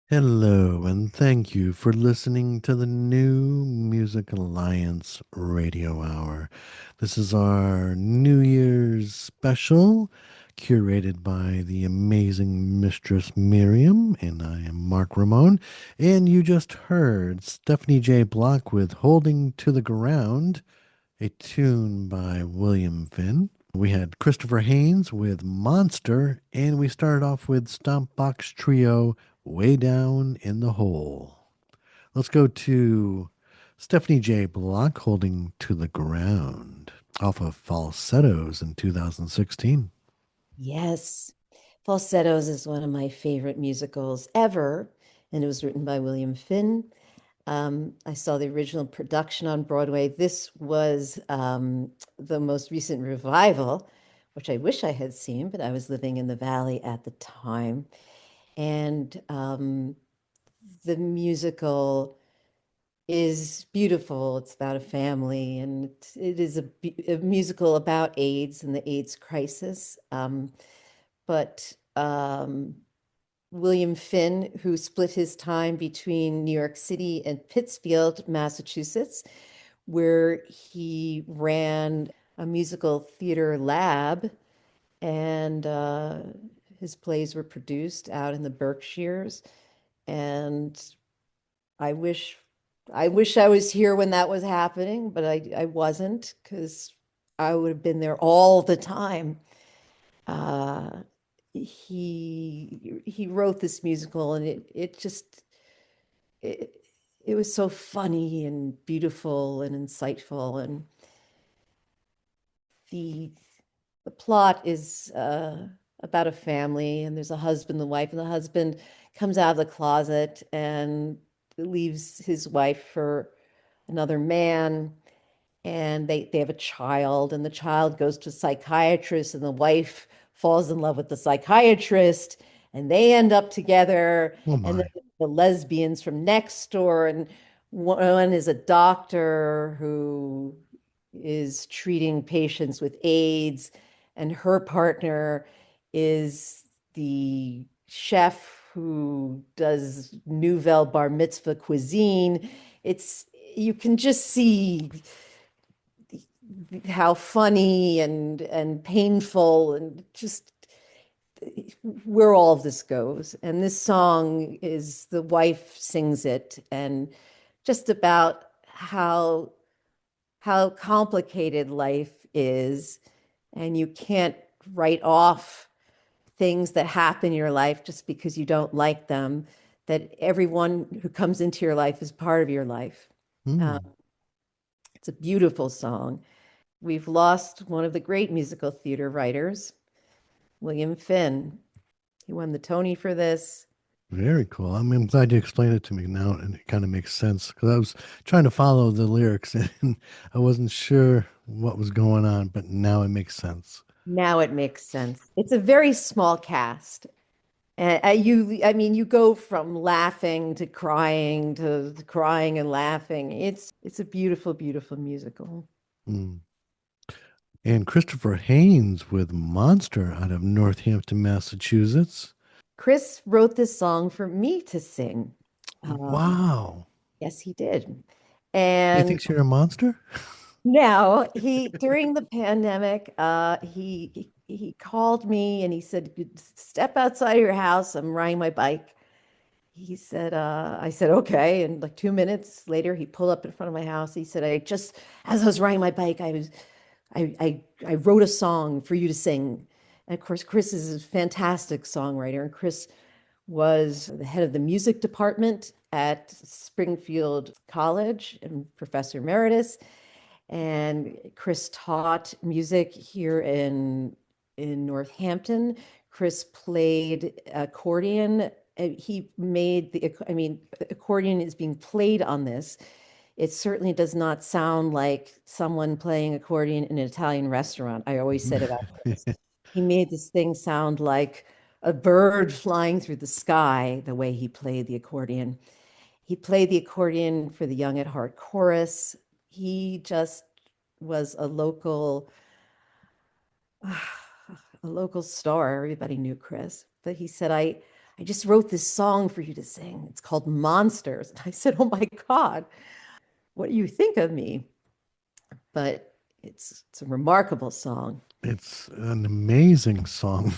Hello, and thank you for listening to the New Music Alliance Radio Hour. This is our New Year's special, curated by the amazing Mistress Miriam, and I am Mark Ramone. And you just heard Stephanie J. Block with Holding to the Ground, a tune by William Finn. We had Christopher Haynes with Monster, and we started off with StompBoxTrio Way Down in the Hole. Let's go to Stephanie J. Block Holding to the Ground off of Falsettos in 2016. Yes. Falsettos is one of my favorite musicals ever, and it was written by William Finn. I saw the original production on Broadway. This was the most recent revival, which I wish I had seen, but I was living in the Valley at the time. And the musical is beautiful. It's about a family, and it is a musical about AIDS and the AIDS crisis. But William Finn, who split his time between New York City and Pittsfield, Massachusetts, where he ran a musical theater lab, and his plays were produced out in the Berkshires. And I wish I wish I was here when that was happening, but I wasn't because I would have been there all the time. Uh, he wrote this musical, and it, it was so funny and beautiful and insightful, and the the plot is about a family, and there's a husband and wife, and the husband comes out of the closet and leaves his wife for another man, and they have a child, and the child goes to a psychiatrist, and the wife falls in love with the psychiatrist, and they end up together. Oh And then my. the lesbians from next door, and one is a doctor who is treating patients with AIDS, and her partner is the chef who does nouvelle bar mitzvah cuisine. It's You can just see how funny and painful and just where all of this goes. And this song is the wife sings it, and just about how complicated life is, and you can't write off things that happen in your life just because you don't like them, that everyone who comes into your life is part of your life. Uh, Hmm. it's a beautiful song. We've lost one of the great musical theater writers, William Finn. He won the Tony for this. Very cool. I'm glad you explained it to me now, and it kind of makes sense because I was trying to follow the lyrics and I wasn't sure what was going on, but now it makes sense. Now it makes sense. It's a very small cast. And I mean, you go from laughing to crying and laughing. It's a beautiful, beautiful musical. Mm. And Christopher Haynes with Monster out of Northampton, Massachusetts. Chris wrote this song for me to sing. Um, Wow. yes, he did. He And thinks you're a monster? now he during the pandemic, he called me and he said, "Step outside of your house. I'm riding my bike." He said, I said, okay. And like 2 minutes later, he pulled up in front of my house. He said, as I was riding my bike, I wrote a song for you to sing. And of course, Chris is a fantastic songwriter. And Chris was the head of the music department at Springfield College and professor emeritus. And Chris taught music here in Northampton. Chris played accordion. He made I mean, the accordion is being played on this. It certainly does not sound like someone playing accordion in an Italian restaurant. I always said about Chris. He made this thing sound like a bird flying through the sky, the way he played the accordion. He played the accordion for the Young at Heart Chorus. He just was a local star. Everybody knew Chris, but he said, I just wrote this song for you to sing. It's called Monsters. And I said, oh my God, what do you think of me? But it's a remarkable song. It's an amazing song.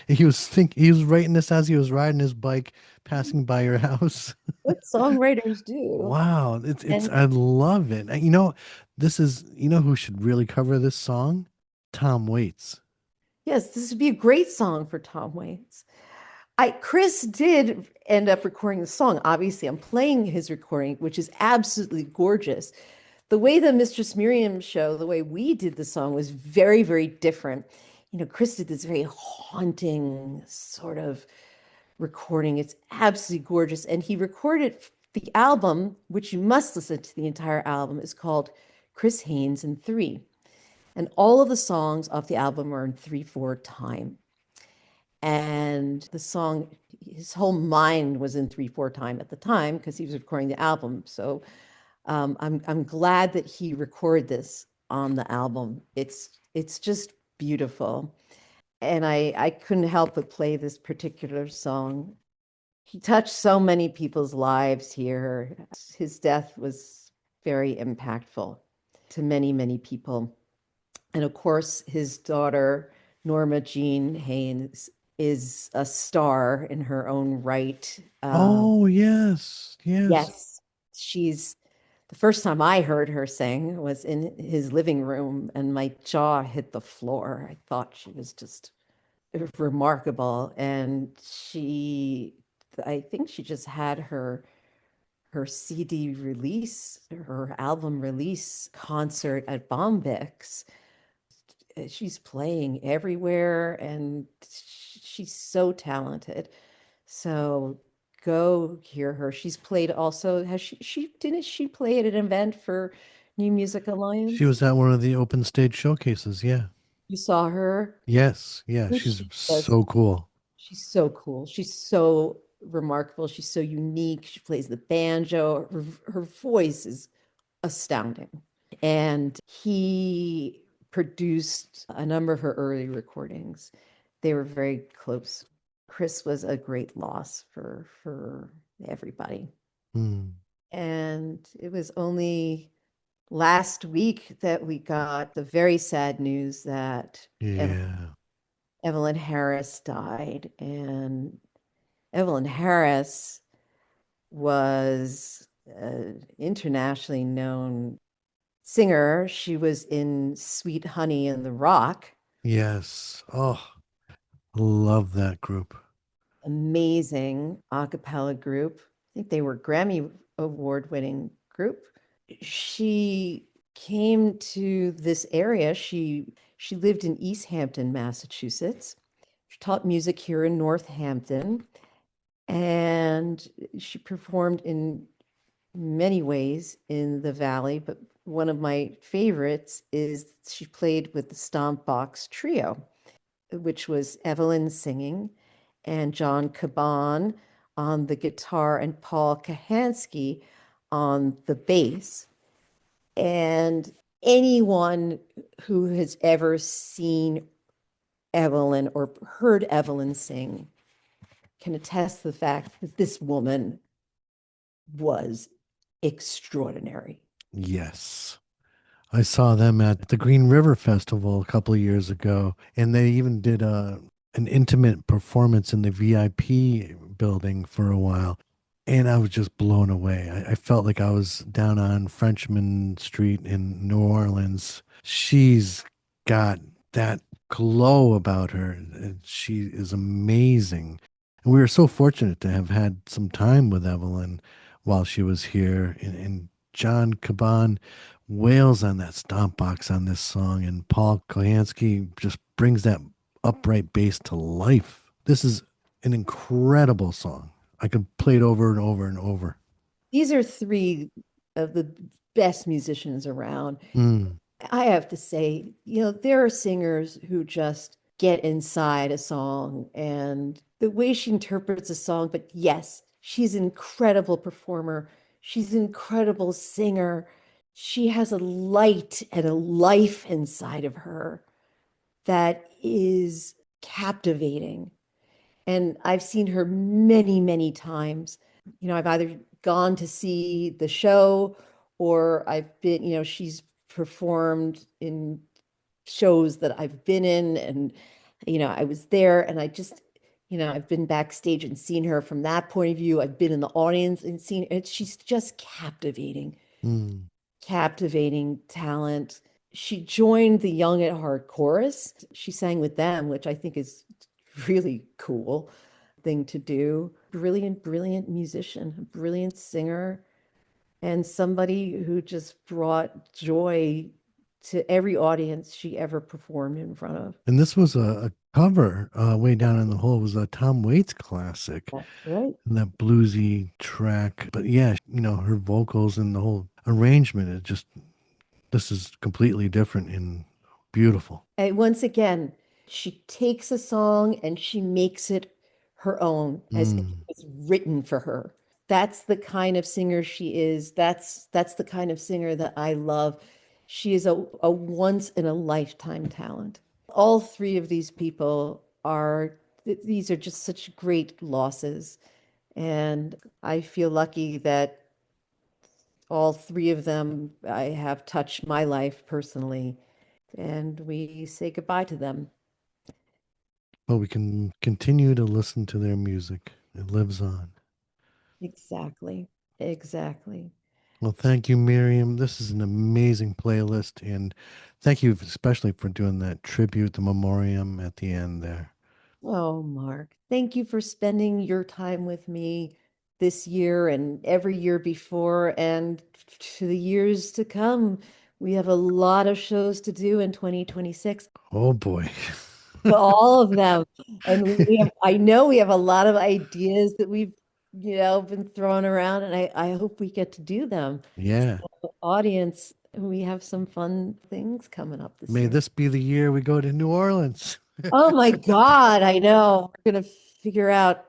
He was writing this as he was riding his bike, passing by your house. What songwriters do. Wow, it's And I love it. And this is who should really cover this song? Tom Waits. yes, this would be a great song for Tom Waits. Chris did end up recording the song. Obviously, I'm playing his recording, which is absolutely gorgeous. The way the Mistress Miriam show, the way we did the song was very, very different. Chris did this very haunting sort of recording. It's absolutely gorgeous. And he recorded the album, which you must listen to the entire album, is called Chris Haynes in 3. And all of the songs off the album are in 3/4 time. And the song, his whole mind was in 3/4 time at the time because he was recording the album. So I'm glad that he recorded this on the album. It's just beautiful. And I couldn't help but play this particular song. He touched so many people's lives here. His death was very impactful to many, many people. And of course, his daughter, Norma Jean Haynes, is a star in her own right. Oh, yes. Yes. Yes, she's the first time I heard her sing was in his living room, and my jaw hit the floor. I thought she was just remarkable. And I think she just had her CD release, her album release concert at Bombix. She's playing everywhere and she's so talented. So go hear her. She's played also, has she didn't she play at an event for New Music She Alliance? was at one of the open stage showcases. Yeah. You saw her? Yes. Yeah. What She's she does, so cool. she's so cool. She's so remarkable. She's so unique. She plays the banjo. Her voice is astounding. And he produced a number of her early recordings. They were very close. Chris was a great loss for everybody. Hmm. And it was only last week that we got the very sad news that Yeah. Evelyn Harris died. And Evelyn Harris was internationally known singer. She was in Sweet Honey in the Rock. Yes. Oh, love that group. Amazing a cappella group. I think they were Grammy award winning group. She came to this area. She lived in East Hampton, Massachusetts. She taught music here in Northampton, and she performed in many ways in the Valley, but one of my favorites is she played with the StompBoxTrio, which was Evelyn singing and John Caban on the guitar and Paul Kahansky on the bass. And anyone who has ever seen Evelyn or heard Evelyn sing can attest to the fact that this woman was extraordinary. Yes. I saw them at the Green River Festival a couple of years ago, and they even did an intimate performance in the VIP building for a while. And I was just blown away. I felt like I was down on Frenchman Street in New Orleans. She's got that glow about her, and she is amazing. And we were so fortunate to have had some time with Evelyn while she was here. And John Caban wails on that stomp box on this song, and Paul Kohansky just brings that upright bass to life. This is an incredible song. I could play it over and over and over. These are three of the best musicians around. Mm, I have to say, there are singers who just get inside a song and the way she interprets a song, but yes, she's an incredible performer. She's an incredible singer. She has a light and a life inside of her that is captivating. And I've seen her many, many times. I've either gone to see the show or I've been, she's performed in shows that I've been in. And, I was there and I just, I've been backstage and seen her from that point of view. I've been in the audience and seen it. She's just captivating, Mm. captivating talent. She joined the Young at Heart chorus. She sang with them, which I think is really cool thing to do. Brilliant, brilliant musician, a brilliant singer, and somebody who just brought joy to every audience she ever performed in front of. And this was a cover, Way Down in the Hole was a Tom Waits classic, That's right. and that bluesy track. But yeah, her vocals and the whole arrangement is just, this is completely different and beautiful. And once again, she takes a song and she makes it her own as if it Mm. was written for her. That's the kind of singer she is. That's the kind of singer that I love. She is a once in a lifetime talent. All three of these people are, these are just such great losses. And I feel lucky that all three of them I have touched my life personally, and we say goodbye to them. But we can continue to listen to their music. It lives on. Exactly. Exactly. Well, thank you, Miriam. This is an amazing playlist, and thank you especially for doing that tribute, the memoriam at the end there. Oh, Mark, thank you for spending your time with me this year and every year before and to the years to come. We have a lot of shows to do in 2026, Oh boy. all of them. And we have, I know we have a lot of ideas that we've, been throwing around, and I hope we get to do them. Yeah. Audience, we have some fun things coming up this May year. this be the year we go to New Orleans. Oh my God, I know. We're gonna figure out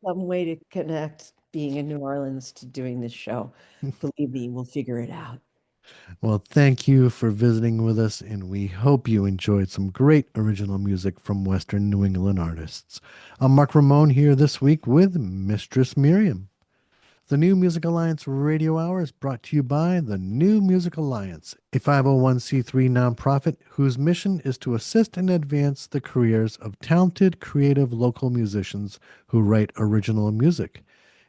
some way to connect being in New Orleans to doing this show. Believe me, we'll figure it out. Well, thank you for visiting with us, and we hope you enjoyed some great original music from Western New England artists. I'm Mark Ramone here this week with Mistress Miriam. The New Music Alliance Radio Hour is brought to you by the New Music Alliance, a 501c3 nonprofit whose mission is to assist and advance the careers of talented, creative local musicians who write original music,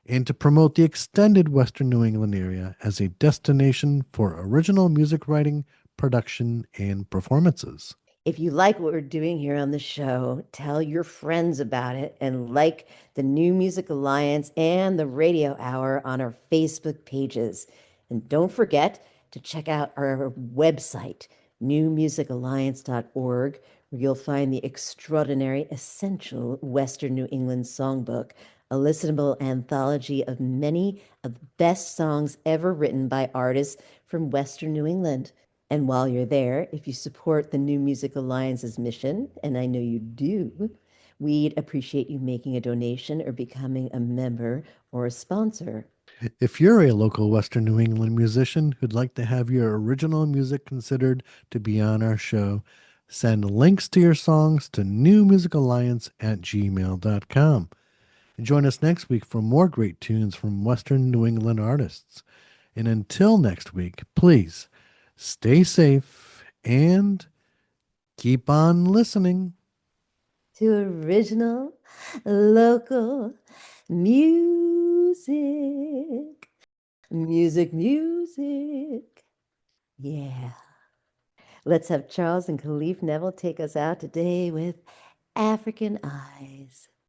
and to promote the extended Western New England area as a destination for original music writing, production, and performances. If you like what we're doing here on the show, tell your friends about it and like the New Music Alliance and the Radio Hour on our Facebook pages. And don't forget to check out our website, newmusicalliance.org, where you'll find the extraordinary Essential Western New England Songbook, a listenable anthology of many of the best songs ever written by artists from Western New England. And while you're there, if you support the New Music Alliance's mission, and I know you do, we'd appreciate you making a donation or becoming a member or a sponsor. If you're a local Western New England musician who'd like to have your original music considered to be on our show, send links to your songs to newmusicalliance@gmail.com. And join us next week for more great tunes from Western New England artists. And until next week, please stay safe and keep on listening. To original, local music. Music, music. Yeah. Let's have Charles and Khalif Neville take us out today with African Eyes.